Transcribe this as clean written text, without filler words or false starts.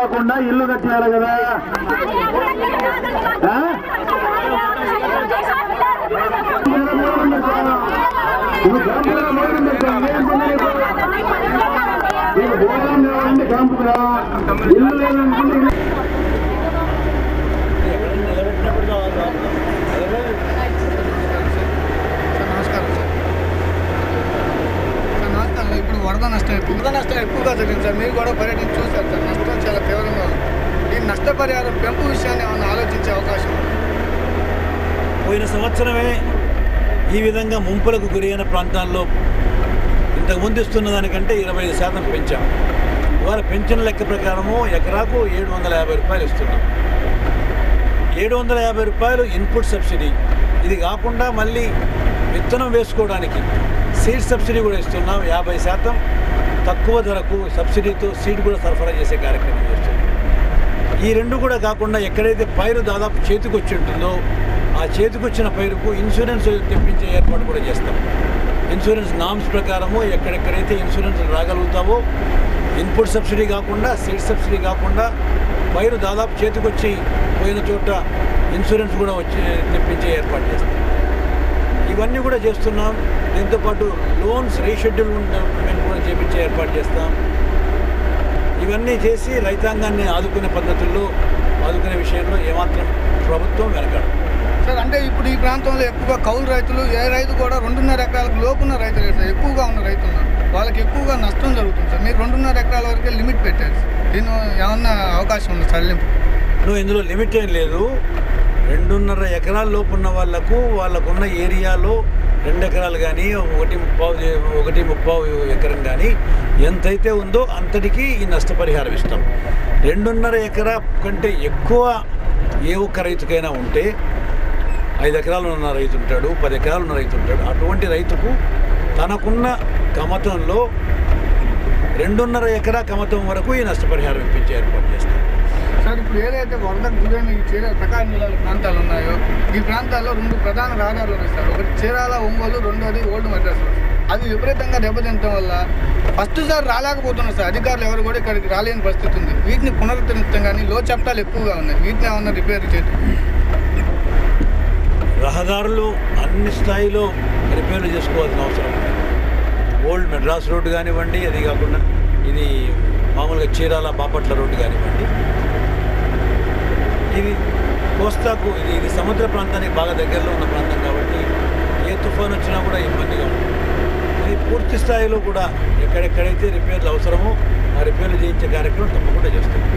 కాకుండా ఇల్లు కట్టేయాలి కదా. క్యాంపుగా ఇల్లు లేదనుకుంటే ఇప్పుడు వరద నష్టం ఎక్కువగా జరిగింది సార్. మీరు కూడా పర్యటన చూశారు సార్. నష్టం చాలా తీవ్రంగా ఉంది. ఈ నష్టపరిహారం పెంపు విషయాన్ని ఏమైనా ఆలోచించే అవకాశం? పోయిన సంవత్సరమే ఈ విధంగా ముంపులకు గురైన ప్రాంతాల్లో ఇంతకుముందు ఇస్తున్న దానికంటే 25% పెంచాం. ఇవాళ పెంచిన లెక్క ప్రకారము ఎకరాకు 750 రూపాయలు ఇస్తున్నాం. 750 రూపాయలు ఇన్పుట్ సబ్సిడీ. ఇది కాకుండా మళ్ళీ విత్తనం వేసుకోవడానికి సీడ్ సబ్సిడీ కూడా ఇస్తున్నాం. 50% తక్కువ ధరకు సబ్సిడీతో సీడ్ కూడా సరఫరా చేసే కార్యక్రమం చేస్తున్నాం. ఈ రెండు కూడా కాకుండా ఎక్కడైతే పైరు దాదాపు చేతికి వచ్చి ఉంటుందో ఆ చేతికొచ్చిన పైరుకు ఇన్సూరెన్స్ తెప్పించే ఏర్పాటు కూడా చేస్తాం. ఇన్సూరెన్స్ నామ్స్ ప్రకారము ఎక్కడెక్కడైతే ఇన్సూరెన్స్ రాగలుగుతావో ఇన్పుట్ సబ్సిడీ కాకుండా సీడ్ సబ్సిడీ కాకుండా పైరు దాదాపు చేతికొచ్చి పోయిన చోట ఇన్సూరెన్స్ కూడా వచ్చి తెప్పించే ఏర్పాటు చేస్తాం. ఇవన్నీ కూడా చేస్తున్నాం. దీంతోపాటు లోన్స్ రీషెడ్యూల్మెంట్ కూడా చేపించే ఏర్పాటు చేస్తాం. ఇవన్నీ చేసి రైతాంగాన్ని ఆదుకునే పద్ధతుల్లో ఆదుకునే విషయంలో ఏమాత్రం ప్రభుత్వం వెనకాడు సార్. అంటే ఇప్పుడు ఈ ప్రాంతంలో ఎక్కువగా కౌలు రైతులు, ఏ రైతు కూడా 2.5 ఎకరాలకు లోపున్న రైతులు సార్ ఎక్కువగా ఉన్న రైతులు వాళ్ళకి ఎక్కువగా నష్టం జరుగుతుంది సార్. మీరు 2.5 ఎకరాల వరకే లిమిట్ పెట్టారు. దీని ఏమన్నా అవకాశం ఉంది సడలింపు? ఇందులో లిమిట్ ఏం లేదు. 2.5 ఎకరాల లోపు ఉన్న వాళ్ళకున్న ఏరియాలో 2 ఎకరాలు కానీ 1.5 ఎకరం కానీ ఎంతైతే ఉందో అంతటికీ ఈ నష్టపరిహారం ఇస్తాం. 2.5 ఎకరా కంటే ఎక్కువ ఏ ఒక్క రైతుకైనా ఉంటే 5 ఎకరాలు ఉన్న రైతు ఉంటాడు, 10 ఎకరాలు ఉన్న రైతు ఉంటాడు. అటువంటి రైతుకు తనకున్న కమతంలో 2.5 ఎకరా కమతం వరకు ఈ నష్టపరిహారం ఇప్పించే ఏర్పాటు చేస్తాం. సార్ ఇప్పుడు ఏదైతే వరదకు గురైన ఈ ప్రకాశం జిల్లాల ప్రాంతాలు ఉన్నాయో ఈ ప్రాంతాల్లో 2 ప్రధాన రహదారులు ఉన్నాయి సార్. ఒకటి చీరాల, ఒంగోలు, రెండోది ఓల్డ్ మద్రాసు. అది విపరీతంగా దెబ్బతింటం వల్ల ఫస్ట్ సార్ రాలేకపోతున్నారు సార్. అధికారులు ఎవరు కూడా ఇక్కడికి రాలేని పరిస్థితి ఉంది. వీటిని పునరుద్ధరించడం కానీ లో చప్టాలు ఎక్కువగా ఉన్నాయి. వీటిని ఏమన్నా రిపేర్ చేయడం? రహదారులు అన్ని స్థాయిలో రిపేర్లు చేసుకోవాల్సిన అవసరం ఉంది. ఓల్డ్ మెడ్రాస్ రోడ్డు కానివ్వండి, అది కాకుండా ఇది మామూలుగా చీరాల బాపట్ల రోడ్డు కానివ్వండి, ఇది కోస్తాకు ఇది సముద్ర ప్రాంతానికి బాగా దగ్గరలో ఉన్న ప్రాంతం కాబట్టి ఏ తుఫాను వచ్చినా కూడా ఇబ్బందిగా ఉంటుంది. ఇది పూర్తి స్థాయిలో కూడా ఎక్కడెక్కడైతే రిపేర్లు అవసరమో ఆ రిపేర్లు చేయించే కార్యక్రమం తప్పకుండా చేస్తుంది.